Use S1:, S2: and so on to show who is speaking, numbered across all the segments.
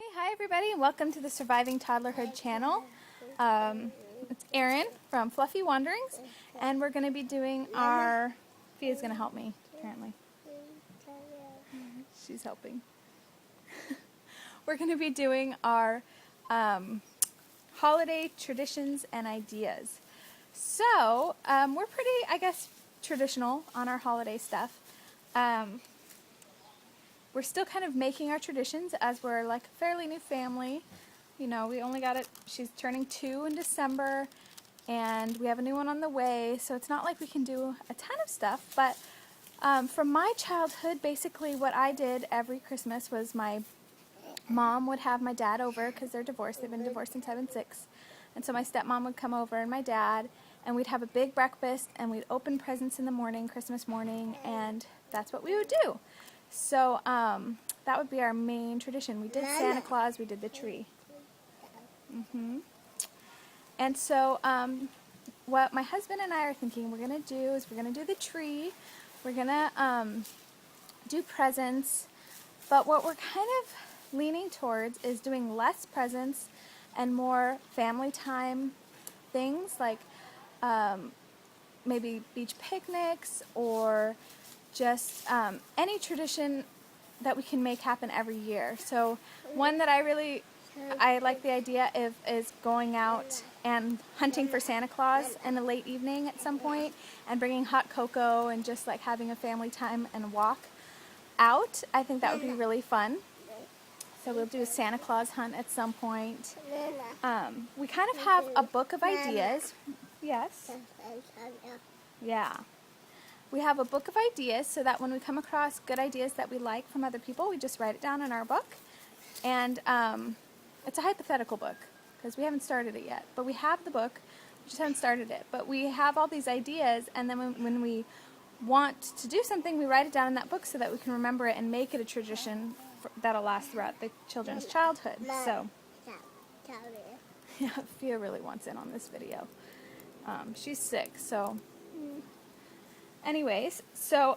S1: Hey, hi everybody, and welcome to the Surviving Toddlerhood channel. It's Erin from Fluffy Wanderings, and we're going to be doing our... Fia's going to help me, apparently. She's helping. We're going to be doing our holiday traditions and ideas. So, we're pretty, I guess, traditional on our holiday stuff. We're still kind of making our traditions as we're like a fairly new family. You know, we only got it, she's turning 2 in December, and we have a new one on the way, so it's not like we can do a ton of stuff, but from my childhood, basically what I did every Christmas was my mom would have my dad over because they're divorced. They've been divorced since I've been 6. And so my stepmom would come over and my dad, and we'd have a big breakfast, and we'd open presents in the morning, Christmas morning, and that's what we would do. So that would be our main tradition. We did Santa Claus, we did the tree. And so what my husband and I are thinking we're going to do is we're going to do the tree. We're going to do presents. But what we're kind of leaning towards is doing less presents and more family time things, like maybe beach picnics or just any tradition that we can make happen every year. So one that I like the idea of is going out and hunting for Santa Claus in the late evening at some point and bringing hot cocoa and just like having a family time and walk out. I think that would be really fun. So we'll do a Santa Claus hunt at some point. We kind of have a book of ideas. Yes? Yeah. We have a book of ideas so that when we come across good ideas that we like from other people, we just write it down in our book. And it's a hypothetical book because we haven't started it yet. But we have the book, we just haven't started it. But we have all these ideas, and then when we want to do something, we write it down in that book so that we can remember it and make it a tradition that'll last throughout the children's childhood. So, yeah, Fia really wants in on this video. She's sick, so... Anyways, so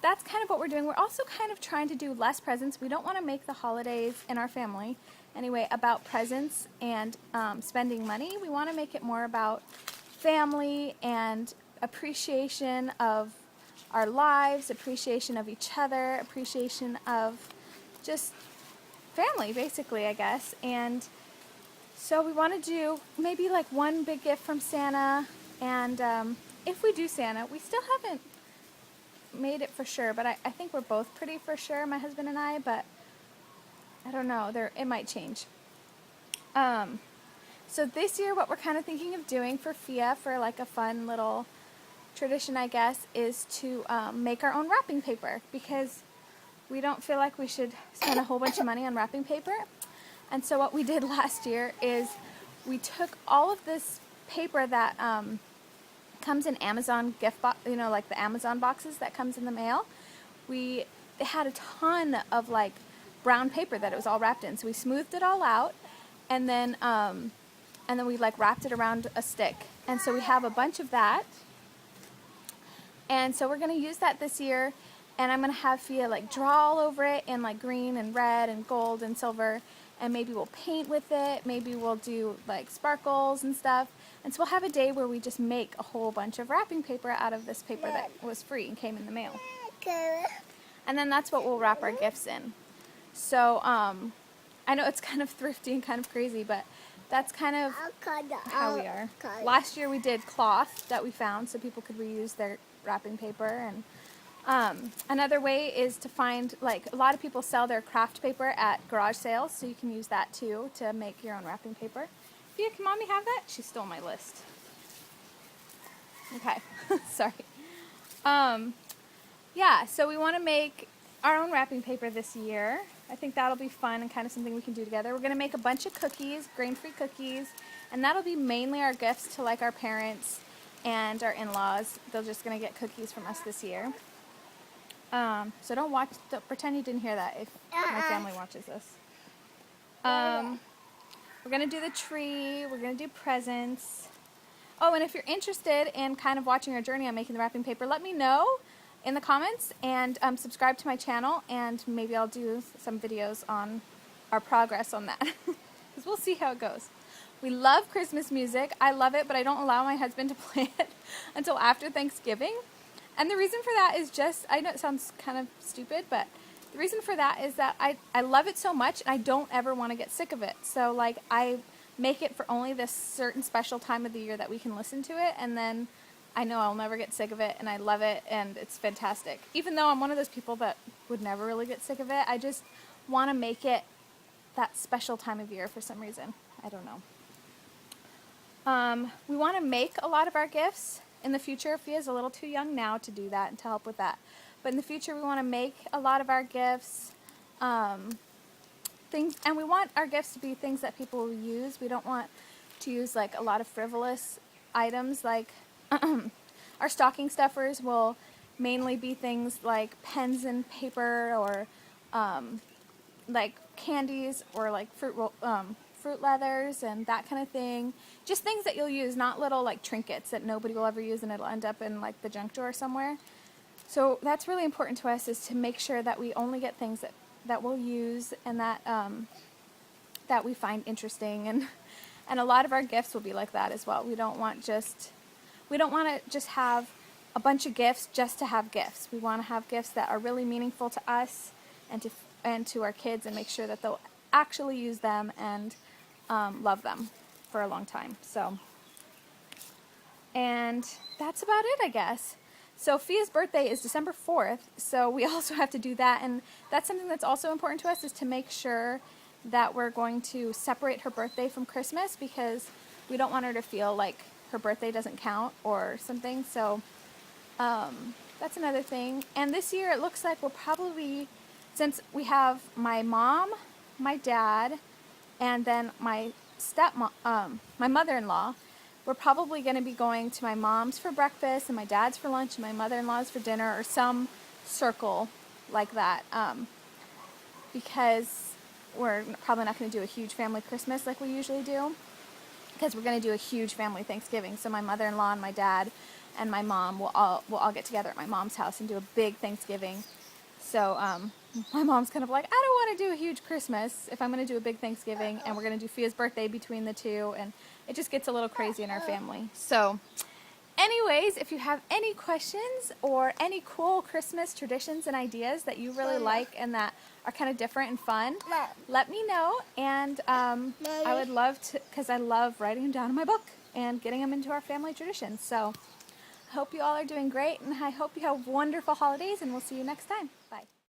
S1: that's kind of what we're doing. We're also kind of trying to do less presents. We don't want to make the holidays in our family, anyway, about presents and spending money. We want to make it more about family and appreciation of our lives, appreciation of each other, appreciation of just family, basically, I guess. And so we want to do maybe like one big gift from Santa, and if we do Santa, we still haven't made it for sure, but I think we're both pretty for sure, my husband and I, but I don't know, it might change. So this year what we're kind of thinking of doing for Fia, for like a fun little tradition, I guess, is to make our own wrapping paper, because we don't feel like we should spend a whole bunch of money on wrapping paper. And so what we did last year is we took all of this paper that comes in Amazon gift box, you know, like the Amazon boxes that comes in the mail. They had a ton of like brown paper that it was all wrapped in. So we smoothed it all out, and then we like wrapped it around a stick. And so we have a bunch of that. And so we're going to use that this year, and I'm going to have Fia like draw all over it in like green and red and gold and silver, and maybe we'll paint with it, maybe we'll do like sparkles and stuff. And so we'll have a day where we just make a whole bunch of wrapping paper out of this paper that was free and came in the mail. And then that's what we'll wrap our gifts in. So I know it's kind of thrifty and kind of crazy, but that's kind of how we are. Last year we did cloth that we found so people could reuse their wrapping paper. And another way is to find, like, a lot of people sell their craft paper at garage sales, so you can use that too to make your own wrapping paper. Fia, can Mommy have that? She stole my list. Okay, sorry. Yeah, so we want to make our own wrapping paper this year. I think that'll be fun and kind of something we can do together. We're going to make a bunch of cookies, grain-free cookies, and that'll be mainly our gifts to like our parents and our in-laws. They're just going to get cookies from us this year. So don't pretend you didn't hear that if my family watches this. We're going to do the tree. We're going to do presents. Oh, and if you're interested in kind of watching our journey on making the wrapping paper, let me know. in the comments, and subscribe to my channel, and maybe I'll do some videos on our progress on that, because we'll see how it goes. We love Christmas music. I love it, but I don't allow my husband to play it until after Thanksgiving. And the reason for that is just, I know it sounds kind of stupid, but the reason for that is that I love it so much, and I don't ever want to get sick of it. So like, I make it for only this certain special time of the year that we can listen to it, and then I know I'll never get sick of it, and I love it, and it's fantastic. Even though I'm one of those people that would never really get sick of it, I just want to make it that special time of year for some reason. I don't know. We want to make a lot of our gifts in the future. Fia's a little too young now to do that and to help with that. But in the future, we want to make a lot of our gifts, things, and we want our gifts to be things that people will use. We don't want to use like a lot of frivolous items. Like our stocking stuffers will mainly be things like pens and paper, or like candies, or like fruit leathers and that kind of thing. Just things that you'll use, not little like trinkets that nobody will ever use and it'll end up in like the junk drawer somewhere. So that's really important to us, is to make sure that we only get things that we'll use, and that that we find interesting, and a lot of our gifts will be like that as well. We don't want to just have a bunch of gifts just to have gifts. We want to have gifts that are really meaningful to us and to our kids, and make sure that they'll actually use them and love them for a long time. So, and that's about it, I guess. So Fia's birthday is December 4th, so we also have to do that, and that's something that's also important to us, is to make sure that we're going to separate her birthday from Christmas, because we don't want her to feel like her birthday doesn't count or something. So that's another thing. And this year it looks like we'll probably, since we have my mom, my dad, and then my my mother-in-law, we're probably going to be going to my mom's for breakfast, and my dad's for lunch, and my mother-in-law's for dinner, or some circle like that, because we're probably not going to do a huge family Christmas like we usually do, because we're going to do a huge family Thanksgiving. So my mother-in-law and my dad and my mom will all get together at my mom's house and do a big Thanksgiving. So my mom's kind of like, I don't want to do a huge Christmas if I'm going to do a big Thanksgiving, and we're going to do Fia's birthday between the two, and it just gets a little crazy in our family. So anyways, if you have any questions or any cool Christmas traditions and ideas that you really like and that are kind of different and fun, let me know, and I would love to, because I love writing them down in my book and getting them into our family traditions. So I hope you all are doing great, and I hope you have wonderful holidays, and we'll see you next time. Bye.